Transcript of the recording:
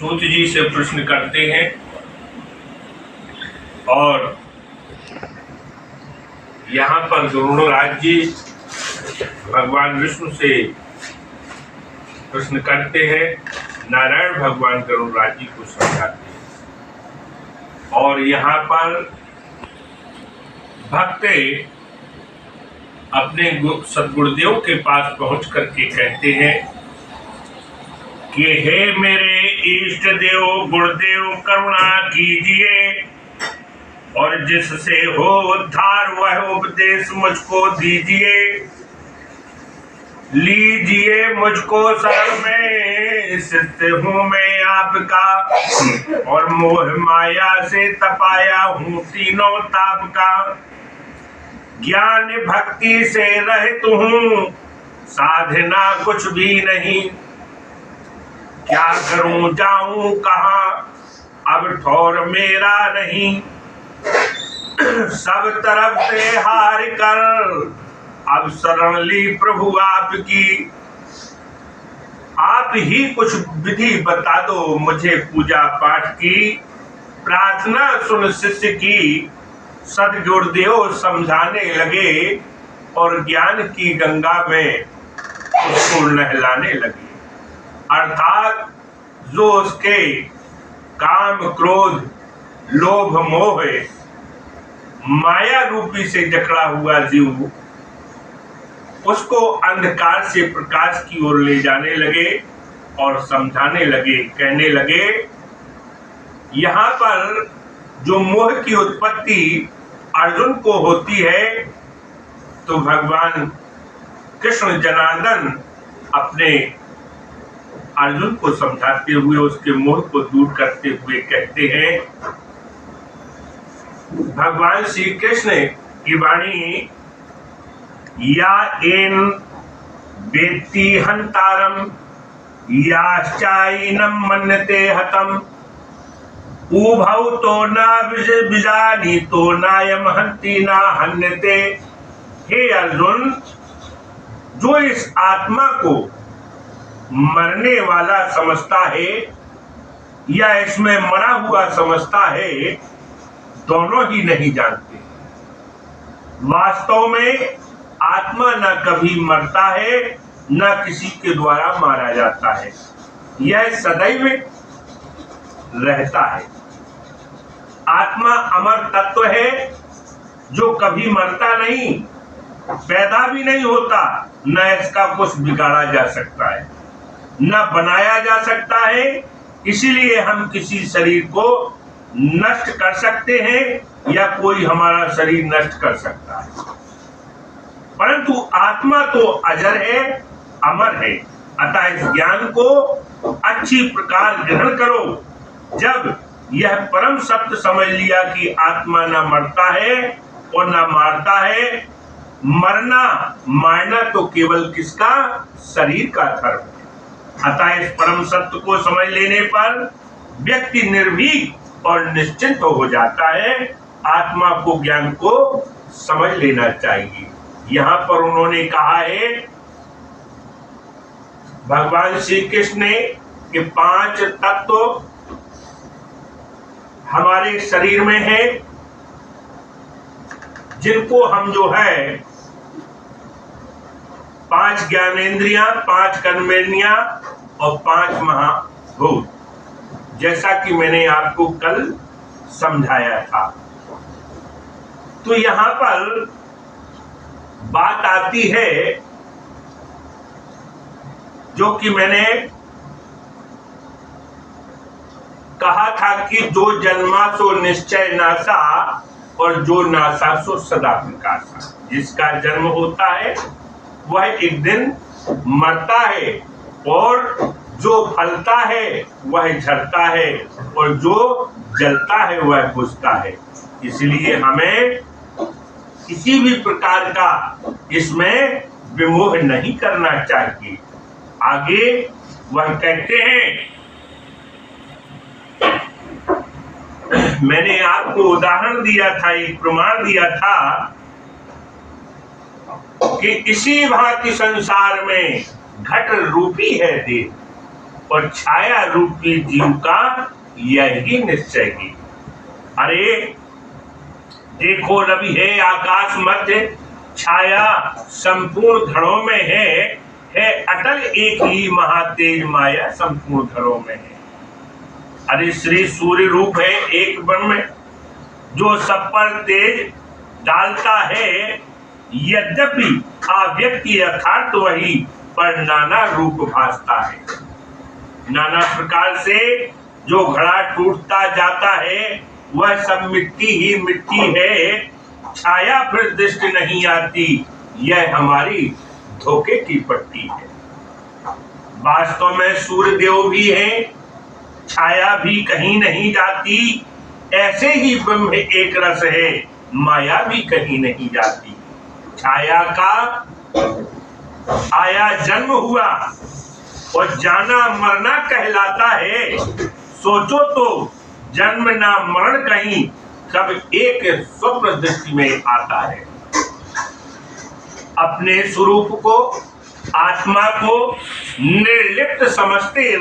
सूत जी से प्रश्न करते हैं और यहाँ पर गरुड़राज जी भगवान विष्णु से प्रश्न करते हैं। नारायण भगवान गरुड़राज जी को समझाते हैं और यहाँ पर भक्त अपने सद्गुरुदेव के पास पहुंच करके कहते हैं कि हे मेरे इष्ट देव गुरुदेव, करुणा कीजिए और जिससे हो उद्धार वह उपदेश मुझको दीजिए। लीजिए मुझको शरण में, शिष्य हूँ मैं आपका और मोह माया से तपाया हूँ तीनों ताप का। ज्ञान भक्ति से रहित हूँ, साधना कुछ भी नहीं। क्या करूं जाऊं कहाँ, अब ठौर मेरा नहीं। सब तरफ से हार कर अब शरण ली प्रभु आपकी। आप ही कुछ विधि बता दो मुझे पूजा पाठ की। प्रार्थना सुन शिष्य की, सद्गुरुदेव समझाने लगे और ज्ञान की गंगा में उसको नहलाने लगे। अर्थात जो उसके काम क्रोध लोभ मोह माया रूपी से जकड़ा हुआ जीव, उसको अंधकार से प्रकाश की ओर ले जाने लगे और समझाने लगे। कहने लगे यहाँ पर जो मोह की उत्पत्ति अर्जुन को होती है, तो भगवान कृष्ण जनार्दन अपने अर्जुन को समझाते हुए उसके मोह को दूर करते हुए कहते हैं। भगवान श्री कृष्ण की वाणी, या एन वेत्ति हंतारम याश्चाइनम मन्यते हतम उभौ तो न विजानी तो नायम हंति ना हन्यते। हे अर्जुन, जो इस आत्मा को मरने वाला समझता है या इसमें मरा हुआ समझता है, दोनों ही नहीं जानते। वास्तव में आत्मा न कभी मरता है न किसी के द्वारा मारा जाता है, यह सदैव रहता है। आत्मा अमर तत्व है जो कभी मरता नहीं, पैदा भी नहीं होता, न इसका कुछ बिगाड़ा जा सकता है न बनाया जा सकता है। इसीलिए हम किसी शरीर को नष्ट कर सकते हैं या कोई हमारा शरीर नष्ट कर सकता है, परंतु आत्मा तो अजर है, अमर है। अतः इस ज्ञान को अच्छी प्रकार ग्रहण करो। जब यह परम सत्य समझ लिया कि आत्मा न मरता है और न मारता है, मरना मारना तो केवल किसका, शरीर का धर्म है। अतः इस परम सत्य को समझ लेने पर व्यक्ति निर्भीक और निश्चिंत हो जाता है। आत्मा को ज्ञान को समझ लेना चाहिए। यहाँ पर उन्होंने कहा है भगवान श्री कृष्ण ने कि 5 तत्व हमारे शरीर में है, जिनको हम जो है 5 ज्ञानेंद्रियां, 5 कर्मेंद्रियां और 5 महाभूत, जैसा कि मैंने आपको कल समझाया था। तो यहाँ पर बात आती है जो कि मैंने कहा था कि जो जन्मा सो निश्चय नासा और जो नासा सो सदा प्रकाशा। जिसका जन्म होता है वह एक दिन मरता है और जो फलता है वह झड़ता है और जो जलता है वह बुझता है। इसलिए हमें किसी भी प्रकार का इसमें विमोह नहीं करना चाहिए। आगे वह कहते हैं, मैंने आपको उदाहरण दिया था, एक प्रमाण दिया था कि इसी भांति संसार में घट रूपी है देह। और छाया रूपी जीव का यही निश्चय ही। अरे देखो, रवि है आकाश मध्य, छाया संपूर्ण घरों में है अटल एक ही महातेज माया संपूर्ण घरों में है। अरे श्री सूर्य रूप है एक ब्रह्म, जो सब पर तेज डालता है, यद्यपि अव्यक्त यथार्थ वही पर नाना रूप भासता है। नाना प्रकार से जो घड़ा टूटता जाता है, वह सब मिट्टी ही मिट्टी है, छाया फिर दृष्टि नहीं आती, यह हमारी धोखे की पट्टी है। वास्तव में सूर्य देव भी है, छाया भी कहीं नहीं जाती, ऐसे ही ब्रह्म एक रस है, माया भी कहीं नहीं जाती। छाया का आया जन्म हुआ और जाना मरना कहलाता है। सोचो तो जन्म ना मरण कहीं, सब एक स्वप्न दृष्टि में आता है। अपने स्वरूप को, आत्मा को निर्लिप्त समझते